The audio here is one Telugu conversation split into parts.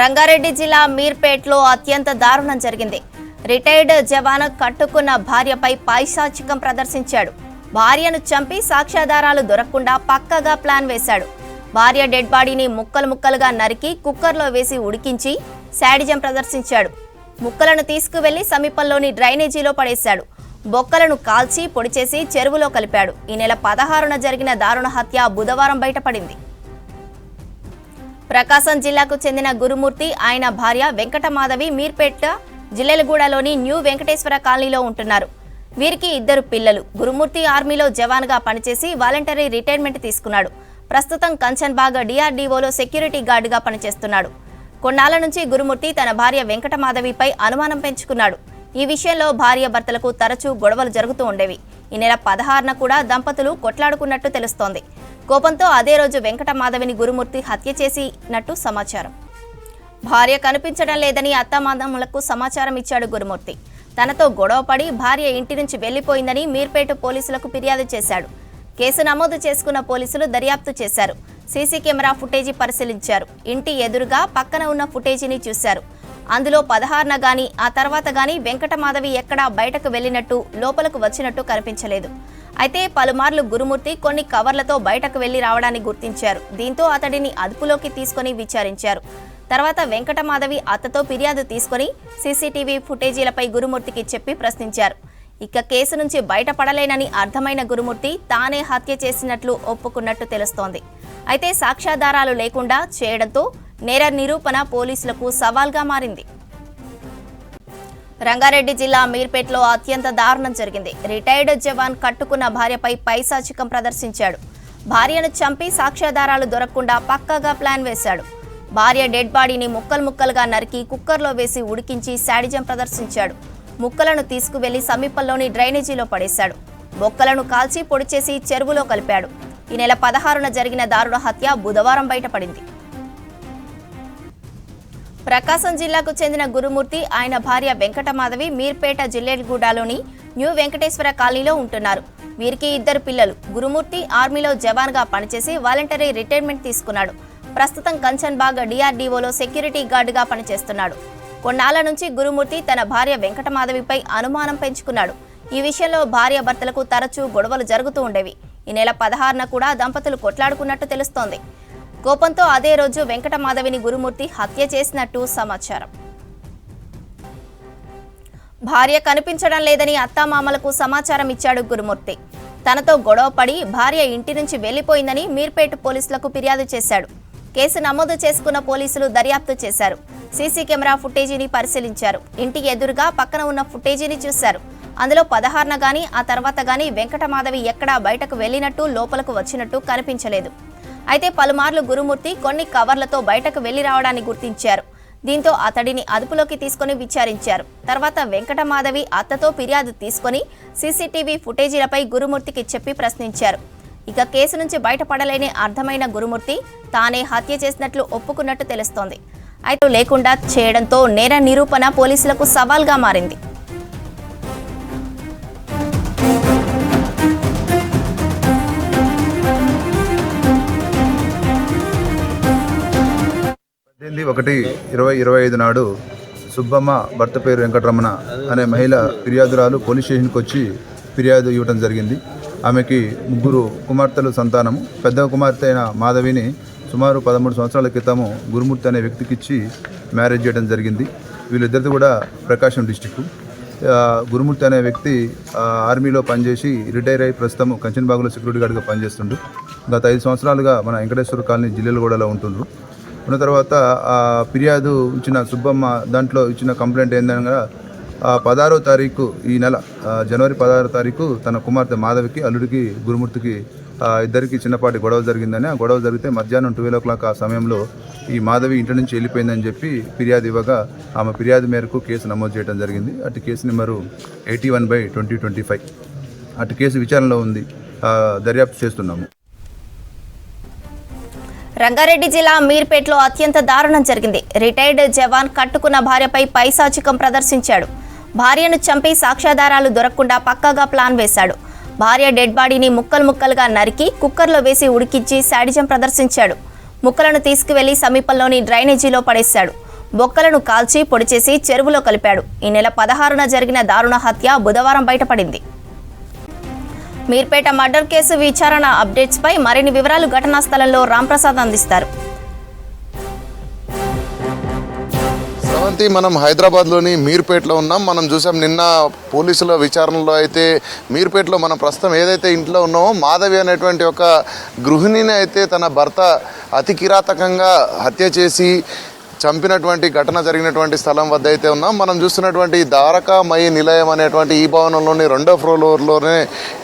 రంగారెడ్డి జిల్లా మీర్పేట్లో అత్యంత దారుణం జరిగింది. రిటైర్డ్ జవాన్ కట్టుకున్న భార్యపై పైశాచికం ప్రదర్శించాడు. భార్యను చంపి సాక్ష్యాధారాలు దొరకకుండా పక్కగా ప్లాన్ వేశాడు. భార్య డెడ్ బాడీని ముక్కలు ముక్కలుగా నరికి కుక్కర్లో వేసి ఉడికించి శాడిజం ప్రదర్శించాడు. ముక్కలను తీసుకువెళ్లి సమీపంలోని డ్రైనేజీలో పడేశాడు. బొక్కలను కాల్చి పొడి చేసి చెరువులో కలిపాడు. ఈ నెల 16న జరిగిన దారుణ హత్య బుధవారం బయటపడింది. ప్రకాశం జిల్లాకు చెందిన గురుమూర్తి, ఆయన భార్య వెంకటమాధవి మీర్పేట జిల్లెలగూడలోని న్యూ వెంకటేశ్వర కాలనీలో ఉంటున్నారు. వీరికి 2 పిల్లలు. గురుమూర్తి ఆర్మీలో జవాన్గా పనిచేసి వాలంటరీ రిటైర్మెంట్ తీసుకున్నాడు. ప్రస్తుతం కంచన్బాగ్ డిఆర్డీఓలో సెక్యూరిటీ గార్డుగా పనిచేస్తున్నాడు. కొన్నాళ్ల నుంచి గురుమూర్తి తన భార్య వెంకటమాధవిపై అనుమానం పెంచుకున్నాడు. ఈ విషయంలో భార్య భర్తలకు తరచూ గొడవలు జరుగుతూ ఉండేవి. ఈ నెల 16న కూడా దంపతులు కొట్లాడుకున్నట్టు తెలుస్తోంది. కోపంతో అదే రోజు వెంకటమాధవిని గురుమూర్తి హత్య చేసినట్టు సమాచారం. భార్య కనిపించడం లేదని అత్తమామలకు సమాచారం ఇచ్చాడు గురుమూర్తి. తనతో గొడవపడి భార్య ఇంటి నుంచి వెళ్లిపోయిందని మీర్పేట పోలీసులకు ఫిర్యాదు చేశాడు. కేసు నమోదు చేసుకున్న పోలీసులు దర్యాప్తు చేశారు. సీసీ కెమెరా ఫుటేజీ పరిశీలించారు. ఇంటి ఎదురుగా పక్కన ఉన్న ఫుటేజీని చూశారు. అందులో 16న గాని ఆ తర్వాత గాని వెంకటమాధవి ఎక్కడా బయటకు వెళ్లినట్టు, లోపలకు వచ్చినట్టు కనిపించలేదు. అయితే పలుమార్లు గురుమూర్తి కొన్ని కవర్లతో బయటకు వెళ్లి రావడాన్ని గుర్తించారు. దీంతో అతడిని అదుపులోకి తీసుకుని విచారించారు. తర్వాత వెంకటమాధవి అత్తతో ఫిర్యాదు తీసుకుని సీసీటీవీ ఫుటేజీలపై గురుమూర్తికి చెప్పి ప్రశ్నించారు. ఇక కేసు నుంచి బయటపడలేనని అర్థమైన గురుమూర్తి తానే హత్య చేసినట్లు ఒప్పుకున్నట్టు తెలుస్తోంది. అయితే సాక్ష్యాధారాలు లేకుండా చేయడంతో నేర నిరూపణ పోలీసులకు సవాల్గా మారింది. రంగారెడ్డి జిల్లా మీర్పేట్లో అత్యంత దారుణం జరిగింది. రిటైర్డ్ జవాన్ కట్టుకున్న భార్యపై పైశాచికం ప్రదర్శించాడు. భార్యను చంపి సాక్ష్యాధారాలు దొరకకుండా పక్కాగా ప్లాన్ వేశాడు. భార్య డెడ్ బాడీని ముక్కలు ముక్కలుగా నరికి కుక్కర్లో వేసి ఉడికించి శాడిజం ప్రదర్శించాడు. ముక్కలను తీసుకువెళ్లి సమీపంలోని డ్రైనేజీలో పడేశాడు. బొక్కలను కాల్చి పొడి చేసి చెరువులో కలిపాడు. ఈ నెల 16న జరిగిన దారుణ హత్య బుధవారం బయటపడింది. ప్రకాశం జిల్లాకు చెందిన గురుమూర్తి, ఆయన భార్య వెంకటమాధవి మీర్పేట జిల్లెలగూడలోని న్యూ వెంకటేశ్వర కాలనీలో ఉంటున్నారు. వీరికి 2 పిల్లలు. గురుమూర్తి ఆర్మీలో జవాన్గా పనిచేసి వాలంటరీ రిటైర్మెంట్ తీసుకున్నాడు. ప్రస్తుతం కంచన్బాగ్ డిఆర్డీఓలో సెక్యూరిటీ గార్డుగా పనిచేస్తున్నాడు. కొన్నాళ్ల నుంచి గురుమూర్తి తన భార్య వెంకటమాధవిపై అనుమానం పెంచుకున్నాడు. ఈ విషయంలో భార్య భర్తలకు తరచూ గొడవలు జరుగుతూ ఉండేవి. ఈ నెల 16న కూడా దంపతులు కొట్లాడుకున్నట్టు తెలుస్తోంది. కోపంతో అదే రోజు వెంకటమాధవిని గురుమూర్తి హత్య చేసినట్టు సమాచారం. భార్య కనిపించడం లేదని అత్తామామలకు సమాచారం ఇచ్చాడు గురుమూర్తి. తనతో గొడవపడి భార్య ఇంటి నుంచి వెళ్లిపోయిందని మీర్పేట పోలీసులకు ఫిర్యాదు చేశాడు. కేసు నమోదు చేసుకున్న పోలీసులు దర్యాప్తు చేశారు. సీసీ కెమెరా ఫుటేజీని పరిశీలించారు. ఇంటి ఎదురుగా పక్కన ఉన్న ఫుటేజీని చూశారు. అందులో 16న గాని ఆ తర్వాత గాని వెంకటమాధవి ఎక్కడా బయటకు వెళ్లినట్టు, లోపలకు వచ్చినట్టు కనిపించలేదు. అయితే పలుమార్లు గురుమూర్తి కొన్ని కవర్లతో బయటకు వెళ్లి రావడాన్ని గుర్తించారు. దీంతో అతడిని అదుపులోకి తీసుకుని విచారించారు. తర్వాత వెంకటమాధవి అత్తతో ఫిర్యాదు తీసుకుని సీసీటీవీ ఫుటేజీలపై గురుమూర్తికి చెప్పి ప్రశ్నించారు. ఇక కేసు నుంచి బయటపడలేని అర్థమైన గురుమూర్తి తానే హత్య చేసినట్లు ఒప్పుకున్నట్టు తెలుస్తోంది. అయితే లేకుండా చేయడంతో నేర నిరూపణ పోలీసులకు సవాల్గా మారింది. ఒకటి 2025 నాడు సుబ్బమ్మ, భర్త పేరు వెంకటరమణ అనే మహిళ ఫిర్యాదురాలు పోలీస్ స్టేషన్కి వచ్చి ఫిర్యాదు ఇవ్వడం జరిగింది. ఆమెకి 3 కుమార్తెలు సంతానము. పెద్ద కుమార్తె అయిన మాధవిని సుమారు 13 సంవత్సరాల క్రితము గురుమూర్తి అనే వ్యక్తికి ఇచ్చి మ్యారేజ్ చేయడం జరిగింది. వీళ్ళిద్దరిది కూడా ప్రకాశం డిస్టిక్. గురుమూర్తి అనే వ్యక్తి ఆర్మీలో పనిచేసి రిటైర్ అయ్యి ప్రస్తుతం కంచన్బాగ్లో సెక్యూరిటీ గార్డ్గా పనిచేస్తుండ్రు. గత 5 సంవత్సరాలుగా మన వెంకటేశ్వర కాలనీ జిల్లెలగూడలో ఉంటుండ్రు. ఉన్న తర్వాత ఫిర్యాదు ఇచ్చిన సుబ్బమ్మ దాంట్లో ఇచ్చిన కంప్లైంట్ ఏందనగా 16వ తారీఖు ఈ నెల జనవరి 16వ తారీఖు తన కుమార్తె మాధవికి, అల్లుడికి గురుమూర్తికి ఇద్దరికి చిన్నపాటి గొడవ జరిగిందని, ఆ గొడవ జరిగితే మధ్యాహ్నం 12 o'clock ఆ సమయంలో ఈ మాధవి ఇంటి నుంచి వెళ్ళిపోయిందని చెప్పి ఫిర్యాదు ఇవ్వగా ఆమె ఫిర్యాదు మేరకు కేసు నమోదు చేయడం జరిగింది. అటు కేసు నెంబరు 81/2025. అటు కేసు విచారణలో ఉంది, దర్యాప్తు చేస్తున్నాము. రంగారెడ్డి జిల్లా మీర్పేట్లో అత్యంత దారుణం జరిగింది. రిటైర్డ్ జవాన్ కట్టుకున్న భార్యపై పైశాచికం ప్రదర్శించాడు. భార్యను చంపి సాక్ష్యాధారాలు దొరకకుండా పక్కాగా ప్లాన్ వేశాడు. భార్య డెడ్ బాడీని ముక్కలు ముక్కలుగా నరికి కుక్కర్లో వేసి ఉడికించి శాడిజం ప్రదర్శించాడు. ముక్కలను తీసుకువెళ్లి సమీపంలోని డ్రైనేజీలో పడేశాడు. బొక్కలను కాల్చి పొడి చేసి చెరువులో కలిపాడు. ఈ నెల 16న జరిగిన దారుణ హత్య బుధవారం బయటపడింది. మీర్పేట మర్డర్ కేసు విచారణ అప్డేట్స్ పై మరిన్ని వివరాలు ఘటనా స్థలంలో రాంప్రసాద్ అందిస్తారు. మనం హైదరాబాద్లోని మీర్పేటలో ఉన్నాం. మనం చూసాం నిన్న పోలీసుల విచారణలో అయితే మీర్పేటలో మనం ప్రస్తుతం ఏదైతే ఇంట్లో ఉన్నామో మాధవి అనేటువంటి ఒక గృహిణిని అయితే తన భర్త అతి కిరాతకంగా హత్య చేసి చంపినటువంటి ఘటన జరిగినటువంటి స్థలం వద్ద అయితే ఉన్నాం. మనం చూస్తున్నటువంటి ద్వారకామయి నిలయం అనేటువంటి ఈ భవనంలోని 2వ ఫ్లోర్లోనే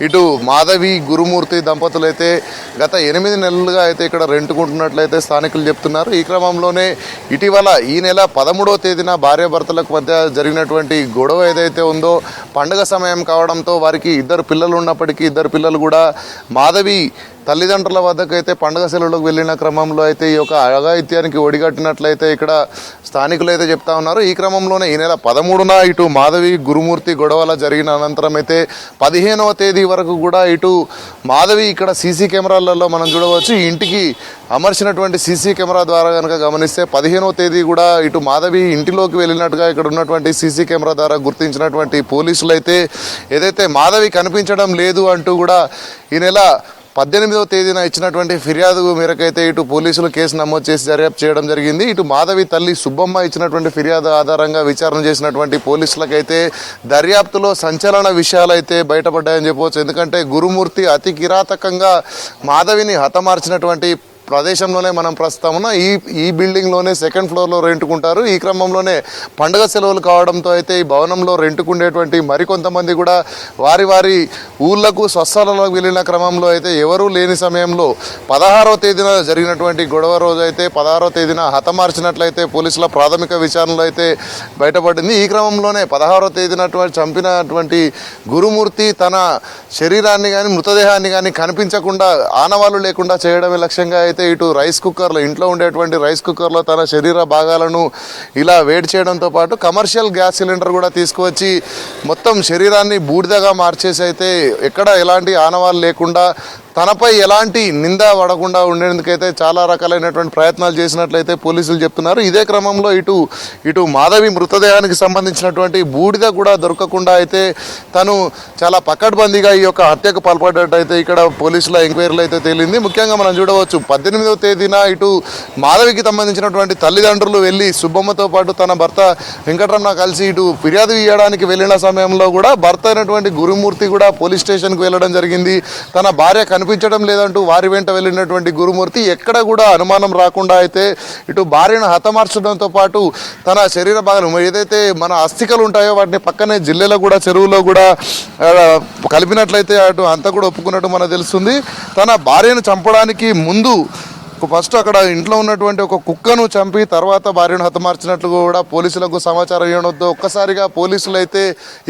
ఇటు మాధవి గురుమూర్తి దంపతులు అయితే గత 8 నెలలుగా అయితే ఇక్కడ రెంటుకుంటున్నట్లయితే స్థానికులు చెప్తున్నారు. ఈ క్రమంలోనే ఇటీవల ఈ నెల 13వ తేదీన భార్యాభర్తలకు మధ్య జరిగినటువంటి గొడవ ఏదైతే ఉందో పండుగ సమయం కావడంతో వారికి 2 పిల్లలు ఉన్నప్పటికీ 2 పిల్లలు కూడా మాధవి తల్లిదండ్రుల వద్దకు అయితే పండుగ సెలవులకు వెళ్ళిన క్రమంలో అయితే ఈ యొక్క అఘాయిత్యానికి ఒడిగట్టినట్లయితే ఇక్కడ స్థానికులు అయితే చెప్తా ఉన్నారు. ఈ క్రమంలోనే ఈ నెల 13న ఇటు మాధవి గురుమూర్తి గొడవల జరిగిన అనంతరం అయితే 15వ తేదీ వరకు కూడా ఇటు మాధవి ఇక్కడ సీసీ కెమెరాలలో మనం చూడవచ్చు. ఈ ఇంటికి అమర్చినటువంటి సీసీ కెమెరా ద్వారా కనుక గమనిస్తే 15వ తేదీ కూడా ఇటు మాధవి ఇంటిలోకి వెళ్ళినట్టుగా ఇక్కడ ఉన్నటువంటి సీసీ కెమెరా ద్వారా గుర్తించినటువంటి పోలీసులు అయితే ఏదైతే మాధవి కనిపించడం లేదు అంటూ కూడా ఈ నెల 18వ తేదీన ఇచ్చినటువంటి ఫిర్యాదు మేరకైతే ఇటు పోలీసులు కేసు నమోదు చేసి దర్యాప్తు చేయడం జరిగింది. ఇటు మాధవి తల్లి సుబ్బమ్మ ఇచ్చినటువంటి ఫిర్యాదు ఆధారంగా విచారణ చేసినటువంటి పోలీసులకైతే దర్యాప్తులో సంచలన విషయాలు అయితే బయటపడ్డాయని చెప్పవచ్చు. ఎందుకంటే గురుమూర్తి అతి కిరాతకంగా మాధవిని హతమార్చినటువంటి ప్రదేశంలోనే మనం ప్రస్తుతం ఉన్న ఈ బిల్డింగ్లోనే 2nd ఫ్లోర్లో రెంటుకుంటారు. ఈ క్రమంలోనే పండుగ సెలవులు కావడంతో అయితే ఈ భవనంలో రెంటుకుండేటువంటి మరికొంతమంది కూడా వారి వారి ఊళ్ళకు స్వస్థలాలకు వెళ్ళిన క్రమంలో అయితే ఎవరూ లేని సమయంలో 16వ తేదీన జరిగినటువంటి గొడవ రోజు అయితే 16వ తేదీన హతమార్చినట్లయితే పోలీసుల ప్రాథమిక విచారణలో అయితే బయటపడింది. ఈ క్రమంలోనే 16వ తేదీన చంపినటువంటి గురుమూర్తి తన శరీరాన్ని కానీ మృతదేహాన్ని కానీ కనిపించకుండా ఆనవాళ్ళు లేకుండా చేయడమే లక్ష్యంగా అయితే ఇటు రైస్ కుక్కర్లో ఇంట్లో ఉండేటువంటి రైస్ కుక్కర్లో తన శరీర భాగాలను ఇలా వేడి చేయడంతో పాటు కమర్షియల్ గ్యాస్ సిలిండర్ కూడా తీసుకువచ్చి మొత్తం శరీరాన్ని బూడిదగా మార్చేసి అయితే ఎక్కడ ఎలాంటి ఆనవాళ్ళు లేకుండా తనపై ఎలాంటి నింద పడకుండా ఉండేందుకైతే చాలా రకాలైనటువంటి ప్రయత్నాలు చేసినట్లయితే పోలీసులు చెప్తున్నారు. ఇదే క్రమంలో ఇటు మాధవి మృతదేహానికి సంబంధించినటువంటి బూడిద కూడా దొరకకుండా అయితే తను చాలా పకడ్బందీగా ఈ యొక్క హత్యకు పాల్పడ్డట్టయితే ఇక్కడ పోలీసుల ఎంక్వైరీలు అయితే తేలింది. ముఖ్యంగా మనం చూడవచ్చు 18వ తేదీన ఇటు మాధవికి సంబంధించినటువంటి తల్లిదండ్రులు వెళ్ళి సుబ్బమ్మతో పాటు తన భర్త వెంకటరమణ కలిసి ఇటు ఫిర్యాదు ఇవ్వడానికి వెళ్ళిన సమయంలో కూడా భర్త అయినటువంటి గురుమూర్తి కూడా పోలీస్ స్టేషన్కి వెళ్ళడం జరిగింది. తన భార్య కనిపించడం లేదంటూ వారి వెంట వెళ్ళినటువంటి గురుమూర్తి ఎక్కడ కూడా అనుమానం రాకుండా అయితే ఇటు భార్యను హతమార్చడంతో పాటు తన శరీర భాగాలు ఏదైతే మన అస్థికలు ఉంటాయో వాటిని పక్కనే జిల్లెలో కూడా చెరువులో కూడా కలిపినట్లయితే అటు అంతా కూడా ఒప్పుకున్నట్టు మనకు తెలుస్తుంది. తన భార్యను చంపడానికి ముందు ఫస్ట్ అక్కడ ఇంట్లో ఉన్నటువంటి ఒక కుక్కను చంపి తర్వాత భార్యను హతమార్చినట్లు కూడా పోలీసులకు సమాచారం ఇవ్వడంతో ఒక్కసారిగా పోలీసులు అయితే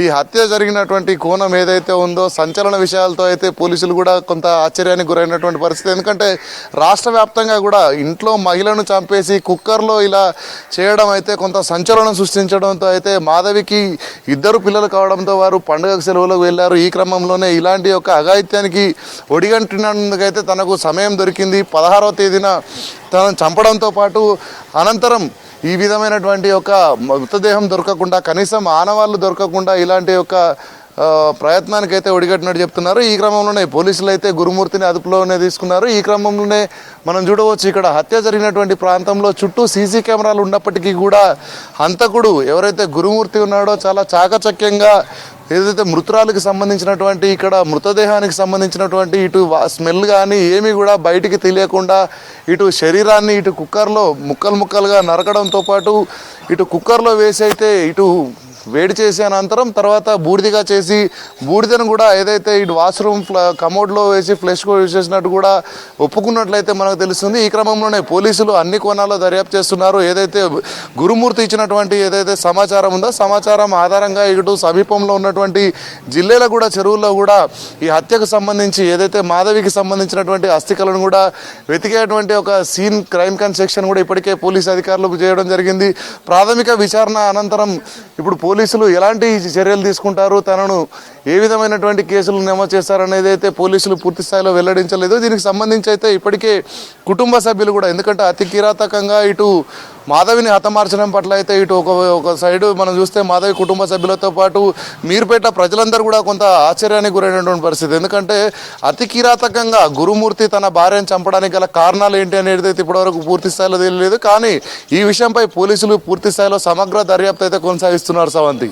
ఈ హత్య జరిగినటువంటి కోణం ఏదైతే ఉందో సంచలన విషయాలతో అయితే పోలీసులు కూడా కొంత ఆశ్చర్యానికి గురైనటువంటి పరిస్థితి. ఎందుకంటే రాష్ట్ర వ్యాప్తంగా కూడా ఇంట్లో మహిళను చంపేసి కుక్కర్లో ఇలా చేయడం అయితే కొంత సంచలనం సృష్టించడంతో అయితే మాధవికి 2 పిల్లలు కావడంతో వారు పండుగ సెలవులకు వెళ్ళారు. ఈ క్రమంలోనే ఇలాంటి ఒక అఘాయిత్యానికి ఒడిగంటినందుకైతే తనకు సమయం దొరికింది. 16వ తేదీ తనను చంపడంతో పాటు అనంతరం ఈ విధమైనటువంటి ఒక మృతదేహం దొరకకుండా కనీసం ఆనవాళ్ళు దొరకకుండా ఇలాంటి ఒక ప్రయత్నానికి అయితే ఒడిగట్టినట్టు చెప్తున్నారు. ఈ క్రమంలోనే పోలీసులు అయితే గురుమూర్తిని అదుపులోనే తీసుకున్నారు. ఈ క్రమంలోనే మనం చూడవచ్చు ఇక్కడ హత్య జరిగినటువంటి ప్రాంతంలో చుట్టూ సీసీ కెమెరాలు ఉన్నప్పటికీ కూడా హంతకుడు ఎవరైతే గురుమూర్తి ఉన్నాడో చాలా చాకచక్యంగా ఏదైతే మృతురాలకు సంబంధించినటువంటి ఇక్కడ మృతదేహానికి సంబంధించినటువంటి ఇటు స్మెల్ కానీ ఏమీ కూడా బయటికి తెలియకుండా ఇటు శరీరాన్ని ఇటు కుక్కర్లో ముక్కలుగా నరకడంతో పాటు ఇటు కుక్కర్లో వేసి అయితే ఇటు వేడి చేసి అనంతరం తర్వాత బూడిదగా చేసి బూడిదను కూడా ఏదైతే ఇటు వాష్రూమ్ కమోడ్లో వేసి ఫ్లెష్ వేసేసినట్టు కూడా ఒప్పుకున్నట్లయితే మనకు తెలుస్తుంది. ఈ క్రమంలోనే పోలీసులు అన్ని కోణాల్లో దర్యాప్తు చేస్తున్నారు. ఏదైతే గురుమూర్తి ఇచ్చినటువంటి ఏదైతే సమాచారం ఉందో సమాచారం ఆధారంగా ఇటు సమీపంలో ఉన్నటువంటి జిల్లేలగూడ చెరువుల్లో కూడా ఈ హత్యకు సంబంధించి ఏదైతే మాధవికి సంబంధించినటువంటి అస్థికలను కూడా వెతికేటువంటి ఒక సీన్ క్రైమ్ కన్సెక్షన్ కూడా ఇప్పటికే పోలీసు అధికారులు చేయడం జరిగింది. ప్రాథమిక విచారణ అనంతరం ఇప్పుడు పోలీసులు ఎలాంటి చర్యలు తీసుకుంటారు, తనను ఏ విధమైనటువంటి కేసులు నమోదు చేస్తారనేది అయితే పోలీసులు పూర్తి స్థాయిలో వెల్లడించలేదు. దీనికి సంబంధించి అయితే ఇప్పటికే కుటుంబ సభ్యులు కూడా ఎందుకంటే అతి కిరాతకంగా ఇటు మాధవిని హతమార్చడం పట్ల అయితే ఇటు ఒక సైడు మనం చూస్తే మాధవి కుటుంబ సభ్యులతో పాటు మీర్పేట ప్రజలందరూ కూడా కొంత ఆశ్చర్యానికి గురైనటువంటి పరిస్థితి. ఎందుకంటే అతి కిరాతకంగా గురుమూర్తి తన భార్యను చంపడానికి గల కారణాలు ఏంటి అనేది అయితే ఇప్పటివరకు పూర్తి స్థాయిలో తెలియలేదు. కానీ ఈ విషయంపై పోలీసులు పూర్తి స్థాయిలో సమగ్ర దర్యాప్తు అయితే కొనసాగిస్తున్నారు. సవంతి.